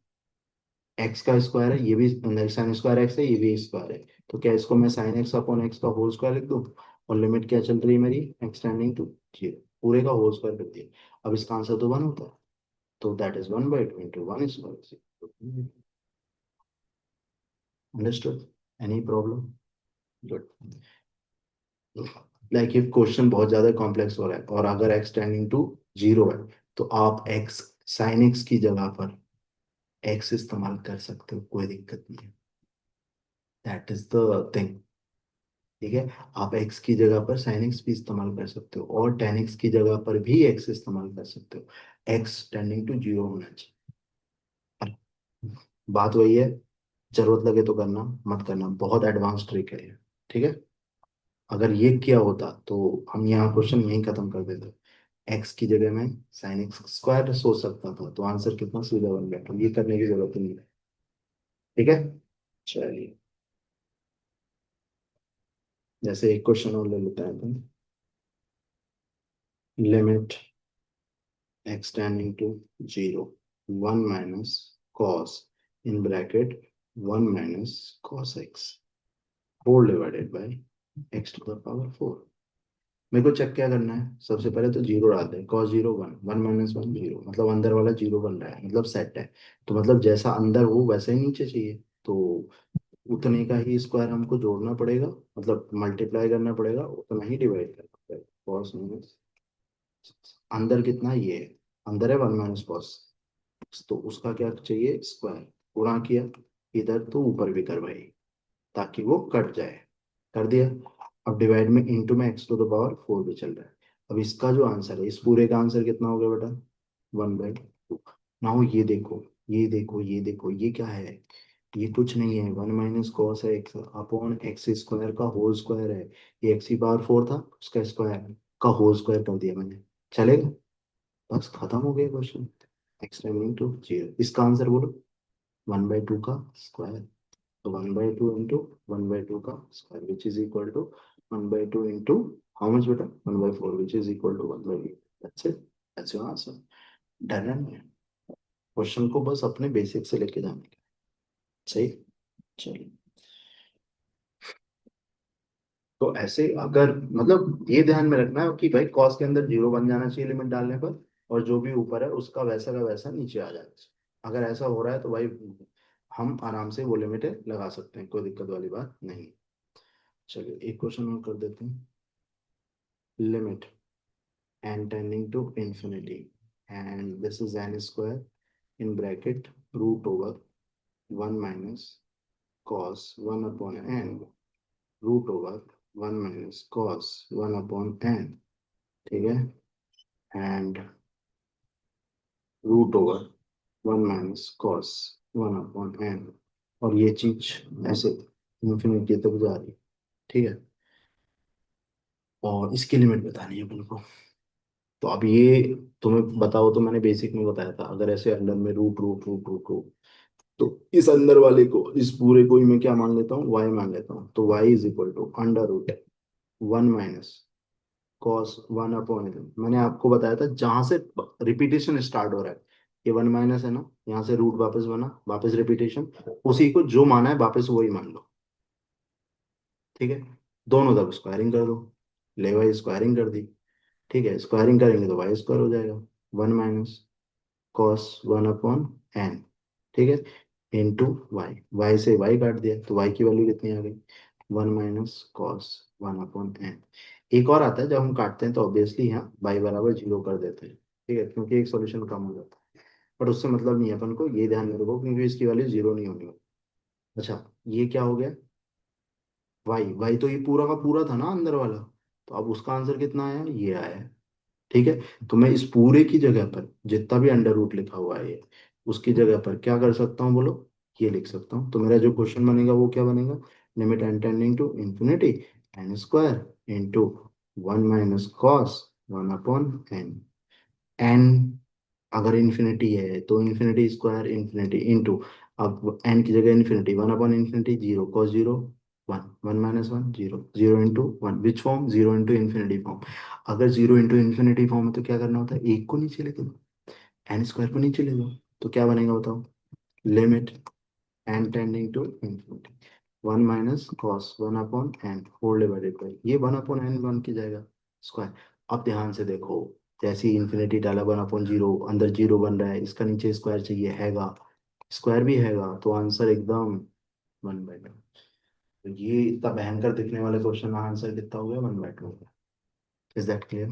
एक्स का स्क्वायर है, ये भी साइन स्क्वायर एक्स है, ये भी स्क्वायर है, तो क्या इसको मैं साइन एक्स अपॉन एक्स का होल स्क्वायर लिख दूं? और लिमिट क्या चल रही है मेरी? एक्सटेंडिंग टू जीरो, पूरे का होल स्क्वायर कर दिया। अब इसका आंसर तो 1 होता है, तो that is 1/2 into 1 square. Understood? Any problem? Good. Like if question बहुत ज्यादा कॉम्प्लेक्स हो रहा है और अगर एक्स टेंडिंग टू जीरो है, तो आप एक्स साइन एक्स की जगह पर एक्स इस्तेमाल कर सकते हो, कोई दिक्कत नहीं है। That is the thing. ठीक है, आप x की जगह पर sin x भी इस्तेमाल कर सकते हो, और tan x की जगह पर भी x इस्तेमाल कर सकते हो। x टेंडिंग टू जीरो होना चाहिए। बात वही है, जरूरत लगे तो करना, मत करना, बहुत एडवांस ट्रिक है ये। ठीक है, अगर ये किया होता तो हम यहाँ क्वेश्चन यहीं खत्म कर देते। x की जगह में sin x स्क्वायर सोच सकता था, तो आंसर कितना सीधा बन गया, तो ये करने की जरूरत ही नहीं है। ठीक है, चलिए, जैसे एक क्वेश्चन और ले लेते हैं अपन। Limit x tending to 0, 1 - cos in bracket 1 - cos x whole divided by x to the power 4। मेरे को चेक क्या करना है? सबसे पहले तो जीरो डालते हैं, cos 0 1, 1 - 1 जीरो, मतलब अंदर वाला जीरो बन रहा है, मतलब सेट है। तो मतलब जैसा अंदर हो वैसा ही नीचे चाहिए, तो उतने का ही स्क्वायर हमको जोड़ना पड़ेगा, मतलब मल्टीप्लाई करना पड़ेगा, उतना ही डिवाइड करना पड़ेगा। cos माइनस, अंदर कितना ये है? अंदर है 1 - cos, तो उसका क्या चाहिए? स्क्वायर। गुणा किया, इधर तो ऊपर भी करवाई, ताकि वो कट जाए। कर दिया। अब डिवाइड में इंटू में एक्स टू द पावर 4 भी चल रहा है। अब इसका जो आंसर है, इस पूरे का आंसर कितना हो गया बेटा? 1/2। नाउ ये देखो, ये देखो, ये देखो, ये क्या है? ये कुछ नहीं है, 1 - cos x upon x square का होल स्क्वायर है। ये x⁴ था, उसका स्क्वायर का होल स्क्वायर कर दिया मैंने। चलेगा? बस खत्म हो गया question. X tending to zero, इसका आंसर बोलो। 1/2 का स्क्वायर। तो 1/2 इंटू 1/2 का square which is equal to 1/2 into how much बेटा, 1/4 which is equal to 1/8। That's it, that's your answer. Done है। क्वेश्चन को बस अपने बेसिक से लेके जाने का। सही। चलिए। तो ऐसे अगर मतलब ये ध्यान में रखना है कि भाई कॉस के अंदर जीरो बन जाना चाहिए लिमिट डालने पर, और जो भी ऊपर है उसका वैसा का वैसा नीचे आ जाना चाहिए। अगर ऐसा हो रहा है तो भाई हम आराम से वो लिमिट लगा सकते हैं, कोई दिक्कत वाली बात नहीं। चलिए एक क्वेश्चन और कर देते हैं। Limit n tending to infinity, and this is n square in bracket root over 1 minus cos 1 upon n root over 1 minus cos 1 upon n, ठीक है, and root over 1 minus cos 1 upon n, और ये चीज ऐसे infinity तक जा रही है। ठीक है, और इसकी लिमिट बतानी है अपन को। तो अब ये तुम्हें बताओ, तो मैंने बेसिक में बताया था, अगर ऐसे अंडर में root root root root root, तो इस अंदर वाले को, इस पूरे को ही मैं क्या मान लेता हूँ, y मान लेता हूँ। तो y is equal to under root 1 minus cos 1 upon n. मैंने आपको बताया था जहां से रिपीटेशन स्टार्ट हो रहा है, ये 1 माइनस है ना, यहाँ से रूट वापस बना, वापस रिपीटेशन, उसी को जो माना है वापस वही मान लो। ठीक है, दोनों तरफ स्क्वायरिंग कर दो, ले वाई स्क्वायरिंग कर दी। ठीक है, स्क्वायरिंग करेंगे तो वाई स्क्वायर हो जाएगा। 1 माइनस कॉस 1 अपॉन एन, ठीक है, इंटू वाई, वाई से वाई काट दिया तो वाई की वैल्यू कितनी आ गई, 1 माइनस कॉस 1 अपॉन एन। एक और आता है, जब हम काटते हैं तो ऑब्वियसली यहाँ वाई बराबर जीरो कर देते हैं। ठीक है, क्योंकि एक सॉल्यूशन कम हो जाता है, बट उससे मतलब नहीं है अपन को, ये ध्यान में रखो क्योंकि इसकी वैल्यू जीरो नहीं होनी। अच्छा, ये क्या हो गया, वाई, वाई तो ये पूरा का पूरा था ना अंदर वाला, तो अब उसका आंसर कितना आया, ये आया है। ठीक है, तो मैं इस पूरे की जगह पर जितना भी अंडर रूट लिखा हुआ है ये, उसकी जगह पर क्या कर सकता हूँ बोलो, ये लिख सकता हूँ। तो मेरा जो क्वेश्चन बनेगा वो क्या बनेगा, limit n tending to infinity n square into 1 minus cos 1 upon n. N अगर इन्फिनिटी है तो इन्फिनिटी स्क्वायर इन्फिनिटी इंटू, अब एन की जगह infinity, 1 upon infinity zero, cos zero 1, 1 minus 1 zero, zero into one which form, zero into infinity form. अगर zero into infinity form है तो क्या करना होता है, एक को नीचे लेके दो, एन स्क्वायर को नीचे ले लो, तो क्या बनेगा बताओ, limit n tending to infinity 1 minus cos 1 upon n whole divided by, ये 1 अपॉन एन 1 की जाएगा स्क्वायर। अब ध्यान से देखो, जैसे ही इन्फिनिटी डाला 1 अपॉन जीरो, अंदर जीरो बन रहा है, इसका नीचे स्क्वायर चाहिए हैगा, स्क्वायर भी हैगा, तो आंसर एकदम 1/2। तो ये इतना भयंकर दिखने वाले क्वेश्चन का आंसर कितना हो गया, 1/2 हो गया। Is that clear?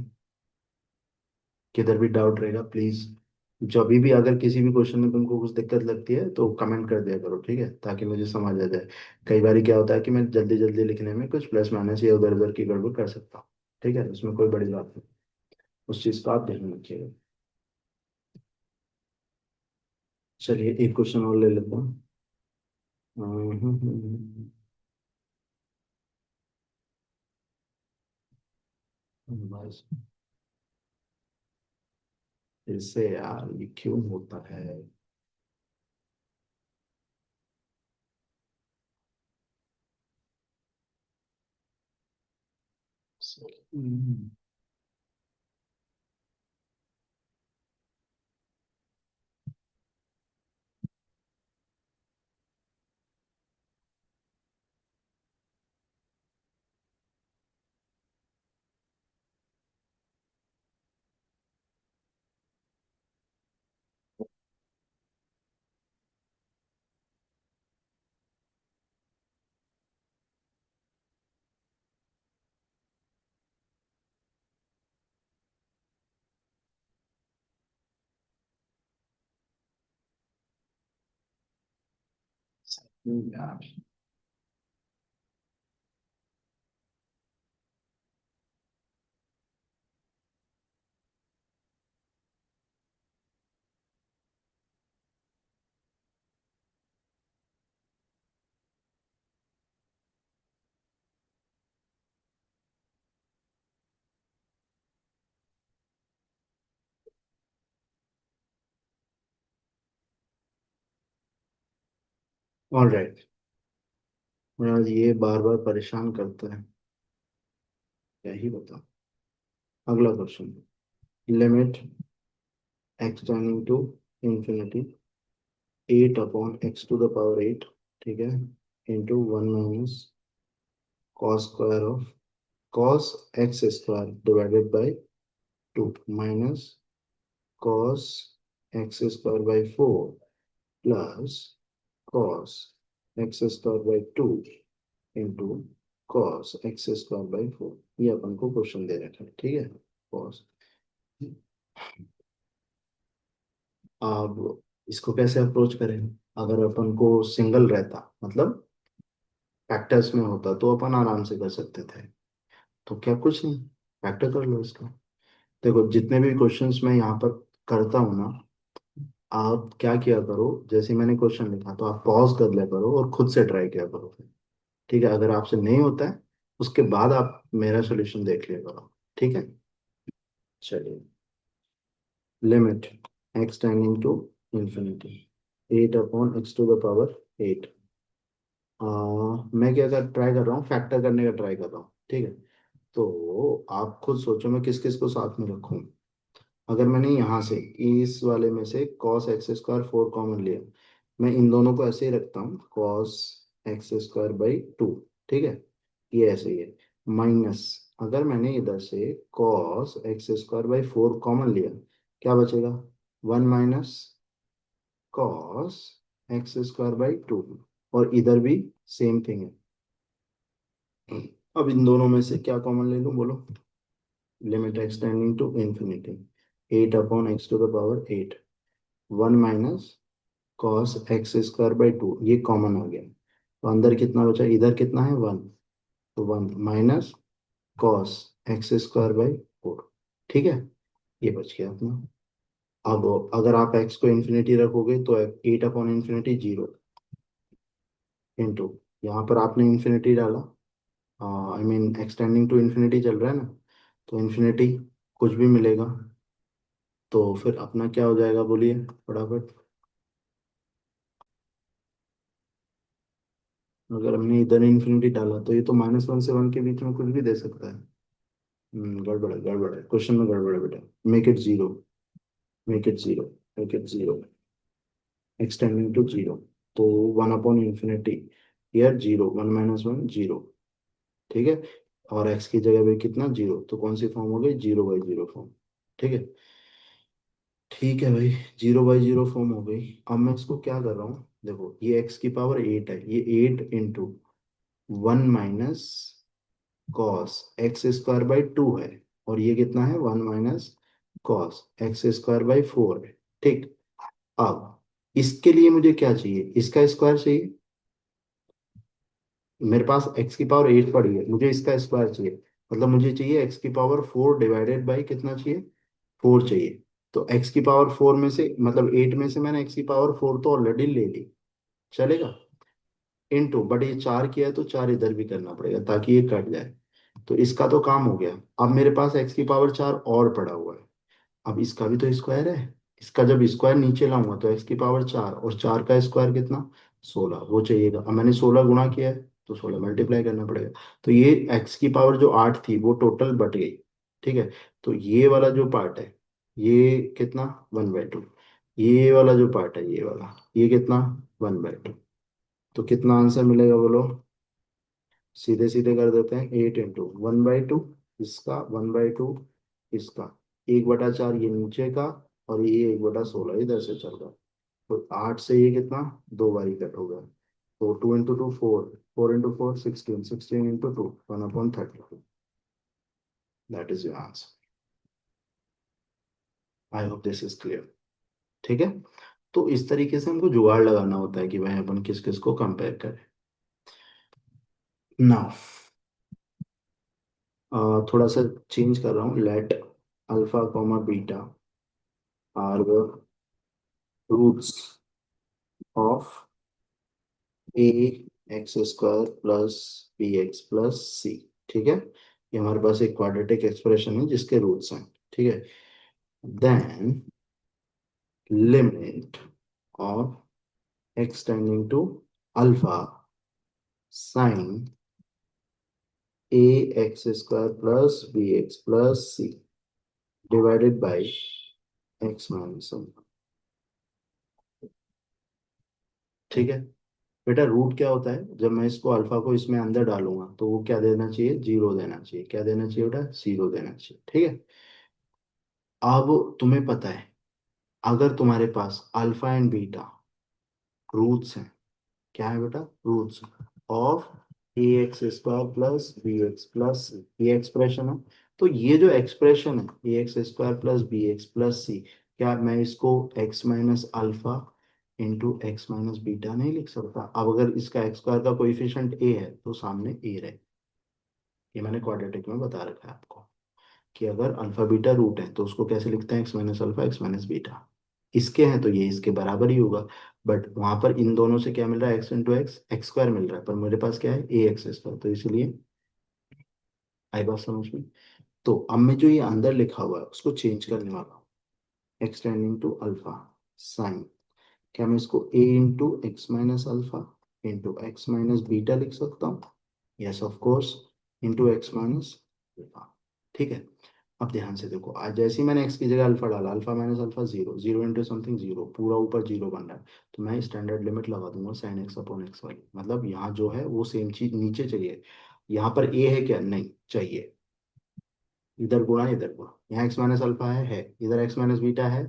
किधर भी डाउट रहेगा प्लीज, जब भी अगर किसी भी क्वेश्चन में तुमको कुछ दिक्कत लगती है तो कमेंट कर दिया करो, ठीक है, ताकि मुझे समझ आ जाए। कई बार क्या होता है कि मैं जल्दी जल्दी लिखने में कुछ प्लस माइनस या उधर उधर की गड़बड़ कर सकता हूँ। ठीक है, उसमें कोई बड़ी बात नहीं, उस चीज का आप ध्यान रखिएगा। चलिए एक क्वेश्चन और ले लेता हूँ। बस, इससे यार ये क्यों होता है। हम्म, यार ऑल राइट। यार ये बार बार परेशान करता है, क्या ही बता। अगला question, limit x tending to infinity 8 upon x to the power 8, ठीक है, into 1 minus cos square of cos x square divided by 2 minus cos x square by 4 plus cos x square by 2 into cos x square by 4। ये अपन को question दे रखा है, ठीक है। Cos, अब इसको कैसे अप्रोच करें? अगर अपन को सिंगल रहता, मतलब फैक्टर्स में होता, तो अपन आराम से कर सकते थे। तो क्या, कुछ नहीं, फैक्टर कर लो इसका। देखो जितने भी क्वेश्चंस मैं यहाँ पर करता हूँ ना, आप क्या किया करो, जैसे मैंने क्वेश्चन लिखा तो आप पॉज कर लिया करो और खुद से ट्राई किया करो फिर। ठीक है, अगर आपसे नहीं होता है उसके बाद आप मेरा सोल्यूशन देख लिया करो, ठीक है। चलिए, limit x tending to infinity 8 upon x to the power 8। मैं क्या कर ट्राई कर रहा हूँ, फैक्टर करने का ट्राई कर रहा हूँ, ठीक है। तो आप खुद सोचो मैं किस किस को साथ में रखूँ। अगर मैंने यहाँ से इस वाले में से कॉस एक्स स्क्वायर 4 कॉमन लिया, मैं इन दोनों को ऐसे ही रखता हूँ, कॉस एक्स स्क्वायर बाई 2, ठीक है, ये ऐसे ही है। माइनस, अगर मैंने इधर से cos x square by 4 common लिया, क्या बचेगा? 1 minus cos x square by 2, और इधर भी सेम थिंग है। अब इन दोनों में से क्या कॉमन ले लूँ, बोलो? Limit x tending to infinity 8 upon x to the power 8, 1 minus cos x square by 2, ये कॉमन आ गया। तो अंदर कितना बचा, इधर कितना है 1, तो 1 minus cos x square by 4, ठीक है, ये बच गया अपना। अब अगर आप x को इन्फिनिटी रखोगे तो 8 अपॉन इंफिनिटी 0, इंटू यहाँ पर आपने इंफिनिटी डाला, I mean x tending to infinity चल रहा है ना, तो इंफिनिटी कुछ भी मिलेगा, तो फिर अपना क्या हो जाएगा, बोलिए फटाफट। अगर हमने इधर इंफिनिटी डाला तो ये तो -1 से 1 के बीच में कुछ भी दे सकता है। गड़बड़ है, गड़बड़ है, क्वेश्चन में गड़बड़ है बेटा। Make it zero, make it zero, make it zero, x tending to zero. तो 1 अपॉन इंफिनिटी, यार जीरो, 1 माइनस 1 जीरो, ठीक है। और एक्स की जगह पे कितना, जीरो, तो कौन सी फॉर्म हो गई, 0/0 फॉर्म, ठीक है। ठीक है भाई, 0/0 फॉर्म हो गई। अब मैं इसको क्या कर रहा हूँ, देखो ये x की पावर 8 है, ये 8 into 1 minus cos x square by 2 है, और ये कितना है, 1 minus cos x square by 4 है, ठीक। अब इसके लिए मुझे क्या चाहिए, इसका स्क्वायर चाहिए। मेरे पास x की पावर 8 पड़ी है, मुझे इसका स्क्वायर चाहिए, मतलब मुझे चाहिए x की पावर 4 डिवाइडेड बाई कितना चाहिए, 4 चाहिए। तो x की पावर 4 में से, मतलब 8 में से मैंने x की पावर 4 तो ऑलरेडी ले ली, चलेगा। इनटू, बट ये 4 किया है तो 4 इधर भी करना पड़ेगा ताकि ये कट जाए। तो इसका तो काम हो गया। अब मेरे पास x की पावर 4 और पड़ा हुआ है। अब इसका भी तो स्क्वायर है, इसका जब स्क्वायर नीचे लाऊंगा तो x की पावर 4, और 4 का स्क्वायर कितना, 16, वो चाहिएगा। अब मैंने 16 गुणा किया है तो 16 मल्टीप्लाई करना पड़ेगा। तो ये x की पावर जो 8 थी वो टोटल बट गई, ठीक है। तो ये वाला जो पार्ट है, ये कितना, 1/2। ये वाला जो पार्ट है, ये वाला, ये कितना, 1/2। तो कितना आंसर मिलेगा, बोलो? सीधे सीधे कर देते हैं, 8 इंटू 1/2, इसका 1/2, इसका 1/4, ये नीचे का, और ये 1/16 इधर से चल रहा है। तो 8 से ये कितना, 2 बारी कट होगा। तो 2 into 2 4, 4 into 4 16, 16 into 2 1/32। That is your answer. I hope this is clear, ठीक है। तो इस तरीके से हमको जुगाड़ लगाना होता है कि भाई अपन किस किस को कंपेयर करें। नाउ थोड़ा सा चेंज कर रहा हूँ, let alpha comma beta are the roots of a x square plus b x plus c, ठीक है। ये हमारे पास एक क्वाड्रेटिक एक्सप्रेशन है जिसके रूट्स हैं, ठीक है। Then limit of x tending to alpha sine a x square plus b x plus c divided by x minus alpha. ठीक है बेटा, रूट क्या होता है? जब मैं इसको अल्फा को इसमें अंदर डालूंगा तो वो क्या देना चाहिए? जीरो देना चाहिए। क्या देना चाहिए बेटा? जीरो देना चाहिए। ठीक है। अब तुम्हें पता है, अगर तुम्हारे पास अल्फा एंड बीटा रूट्स हैं, क्या है बेटा? Roots of a x square plus b x plus c, ये एक्सप्रेशन है। तो ये जो एक्सप्रेशन है a x square plus b x plus c, क्या मैं इसको x minus alpha into x minus beta नहीं लिख सकता? अब अगर इसका एक्स स्क्वायर का कोइफिशिएंट ए है तो सामने ए रहे। ये मैंने क्वाड्रेटिक में बता रखा है आपको कि अगर अल्फा बीटा रूट है तो उसको कैसे लिखते हैं? X minus alpha x minus beta. इसके हैं तो ये इसके बराबर ही होगा। बट वहां पर इन दोनों से क्या मिल रहा है? X into x x square मिल रहा है, पर मेरे पास क्या है? ए एक्स स्क्वायर, तो इसलिए आई बात समझ में? तो अब मैं जो ये अंदर लिखा हुआ है उसको चेंज करने वाला हूँ। X tending to alpha sine, क्या मैं इसको a into x minus alpha into x minus beta लिख सकता हूँ? Yes of course, into x minus alpha. ठीक है। अब ध्यान से देखो, आज जैसे ही मैंने एक्स की जगह अल्फा डाला, alpha minus alpha zero, zero into something zero, पूरा ऊपर जीरो बन रहा है। तो मैं स्टैंडर्ड लिमिट लगा दूंगा साइन एक्स अपॉन एक्स वाली, मतलब यहाँ जो है वो सेम चीज नीचे चाहिए। यहाँ पर ए है क्या? नहीं चाहिए। इधर गुणा इधर गुणा, यहाँ एक्स माइनस अल्फा है, इधर एक्स माइनस बीटा है,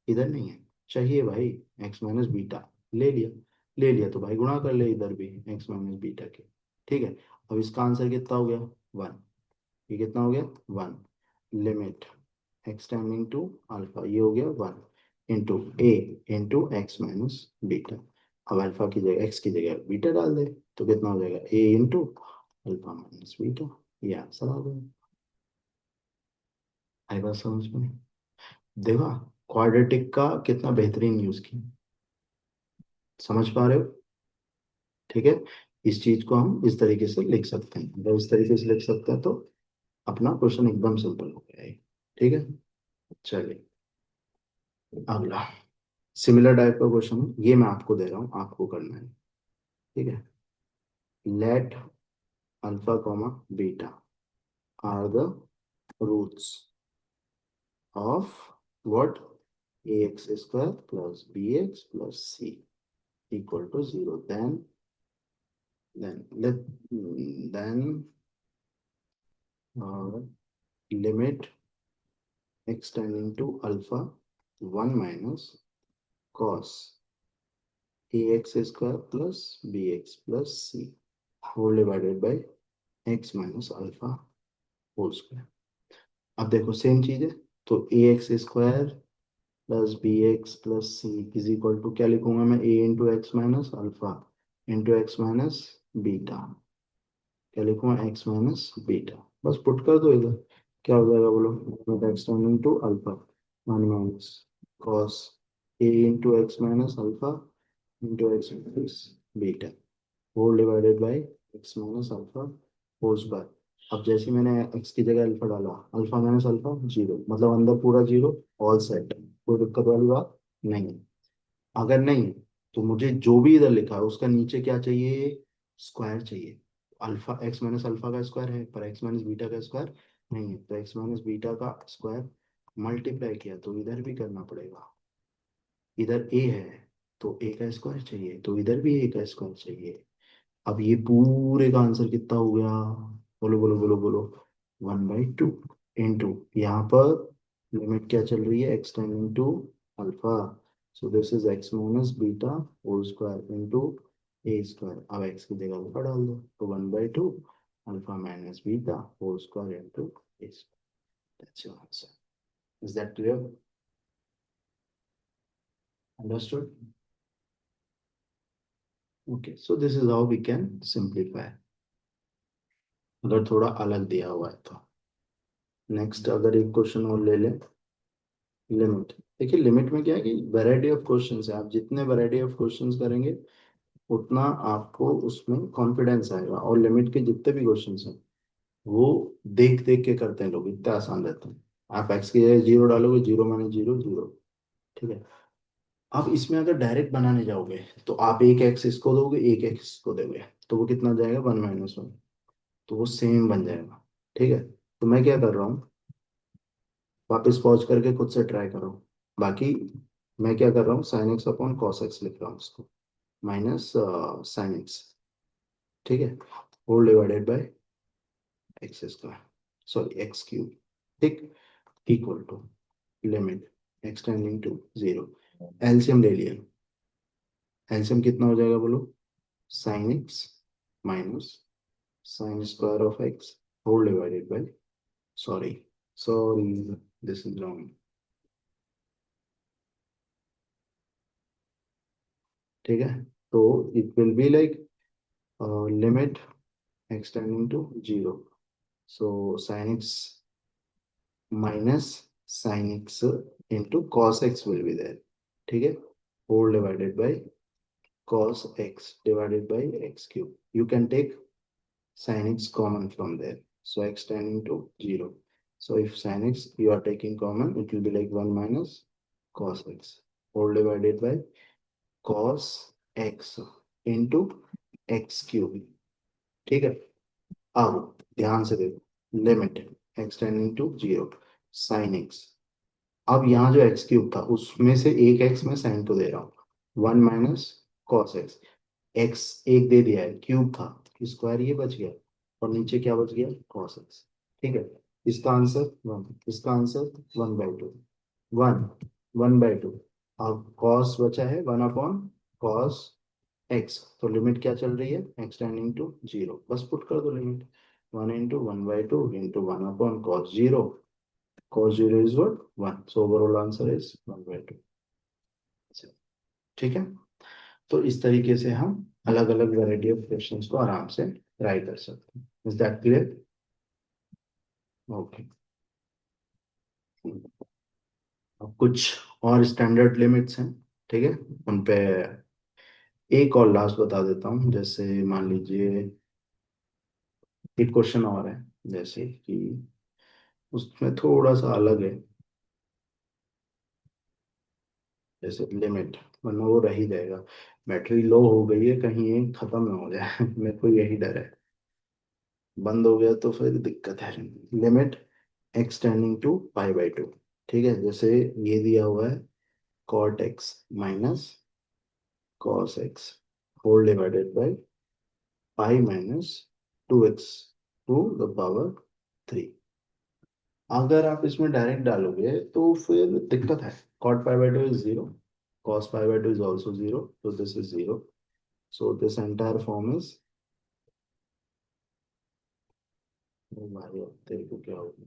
इधर नहीं है। चाहिए भाई एक्स माइनस बीटा। ले लिया। ले लिया तो भाई गुणा कर ले इधर भी एक्स माइनस बीटा के। ठीक है। अब इसका आंसर कितना हो गया? वन। ये कितना हो गया? One. Limit x tending to alpha, ये हो गया one, into a into x minus beta. अब अल्फा की जगह एक्स की जगह बीटा डाल दे तो कितना हो जाएगा? ए इंटू अल्फा माइनस बीटा। ये आंसर आ गया। आई बात समझ में? देखा क्वाड्रेटिक का कितना बेहतरीन यूज किया। समझ पा रहे हो? ठीक है। इस चीज को हम इस तरीके से लिख सकते हैं, अगर इस तरीके से लिख सकते हैं तो अपना क्वेश्चन एकदम सिंपल हो गया है। ठीक है। चलिए अगला सिमिलर टाइप का क्वेश्चन है, ये मैं आपको दे रहा हूँ, आपको करना है। ठीक है। Let alpha comma beta are the roots of what? A x square plus b x plus c equal to zero, then let then uh, limit x tending to alpha 1 minus cos ax square plus bx plus c whole divided by x minus alpha whole square। अब देखो same चीज है, तो a x square plus b x plus c is equal to क्या लिखूंगा मैं? A into x minus alpha into x minus beta. क्या लिखूंगा? X minus beta. बस पुट कर दो इधर, क्या हो जाएगा बोलो? Limit x tending to alpha one minus cos a into x minus alpha into x minus beta whole divided by x minus alpha whole square. अब जैसे ही मैंने एक्स की जगह अल्फा डाला, अल्फा माइनस अल्फा जीरो, मतलब अंदर पूरा zero, all set, कोई दिक्कत वाली बात नहीं है। अगर नहीं तो मुझे जो भी इधर लिखा है उसका नीचे क्या चाहिए? स्क्वायर चाहिए। अल्फा एक्स माइनस अल्फा का स्क्वायर है पर एक्स माइनस बीटा का स्क्वायर नहीं है, तो एक्स माइनस बीटा का स्क्वायर मल्टीप्लाई किया तो इधर भी करना पड़ेगा। इधर ए है तो ए का स्क्वायर चाहिए, तो इधर भी ए का स्क्वायर चाहिए। अब ये पूरे का आंसर कितना हो गया? बोलो बोलो बोलो बोलो। 1/2 इंटू यहाँ पर लिमिट क्या चल रही है? X tending to alpha, so this is x minus beta whole square into a square. अब एक्स की जगह अल्फा डाल दो तो 1/2 alpha minus beta whole square into a square. That's your answer. Is that clear? Understood? Okay, so this is how we can simplify, अगर थोड़ा अलग दिया हुआ है तो। नेक्स्ट अगर एक क्वेश्चन और ले लें, लिमिट। देखिए लिमिट में क्या है कि वैरायटी ऑफ क्वेश्चंस है, आप जितने वैरायटी ऑफ क्वेश्चंस करेंगे उतना आपको उसमें कॉन्फिडेंस आएगा। और लिमिट के जितने भी क्वेश्चंस हैं वो देख देख के करते हैं लोग, इतना आसान रहता है। आप एक्स की जगह जीरो डालोगे, जीरो माइनस जीरो जीरो। ठीक है। अब इसमें अगर डायरेक्ट बनाने जाओगे तो आप एक एक्स इसको दोगे, एक एक्स इसको दोगे, तो वो कितना हो जाएगा, 1 - 1, तो वो सेम बन जाएगा। ठीक है, तो मैं क्या कर रहा हूँ, वापस पॉज करके खुद से ट्राई करो। बाकी मैं क्या कर रहा हूँ, sine x upon cos x लिख रहा हूँ उसको, माइनस साइन एक्स, ठीक है, whole divided by x square, sorry x cube, ठीक, equal to limit x tending to zero. LCM ले लिया, एलसीएम कितना हो जाएगा बोलो, sine x minus sine square of x whole divided by, sorry sorry this is wrong, ठीक है, तो it will be like limit x tending to 0, so sin x minus sin x into cos x will be there, ठीक है, whole divided by cos x divided by x cube, you can take sin x common from there, so x tending to 0, so if sin x you are taking common, it will be like 1 minus cos x whole divided by cos x into x cube, ठीक है। अब ध्यान से देखो, limit x tending to zero sine x, अब यहाँ जो x cube था उसमें से एक एक्स मैं साइन को दे रहा हूँ, 1 - कॉस एक्स, एक्स एक दे दिया है, क्यूब था, स्क्वायर ये बच गया, और नीचे क्या बच गया, कॉस एक्स, ठीक है, इसका आंसर 1, इसका आंसर 1/2, 1, 1/2, अब कॉस बचा है 1/कॉस एक्स, तो लिमिट क्या चल रही है, एक्स टेंडिंग टू जीरो, बस पुट कर दो limit, 1 × 1/2 × 1/cos 0, cos 0 is what, 1, so overall answer is 1/2, ठीक है। तो इस तरीके से हम अलग अलग वैरायटी ऑफ क्वेश्चंस को आराम से ट्राई कर सकते हैं, इज दैट क्लियर? ओके, अब कुछ और स्टैंडर्ड लिमिट्स हैं, ठीक है, उन पे एक और लास्ट बता देता हूँ, जैसे मान लीजिए एक क्वेश्चन और है, जैसे कि उसमें थोड़ा सा अलग है, जैसे लिमिट, वरना वो रह ही जाएगा, बैटरी लो हो गई है कहीं ये खत्म ना हो जाए मेरे को यही डर है, बंद हो गया तो फिर दिक्कत है। लिमिट एक्स टेंडिंग टू π/2, ठीक है, जैसे ये दिया हुआ है cot x minus cos x whole divided by π - 2x to the power 3, अगर आप इसमें डायरेक्ट डालोगे तो फिर दिक्कत है, cot π/2 is 0, cos π/2 is also 0, so this is 0, so this entire form is, ओ भाई अब तेरे को क्या होगा,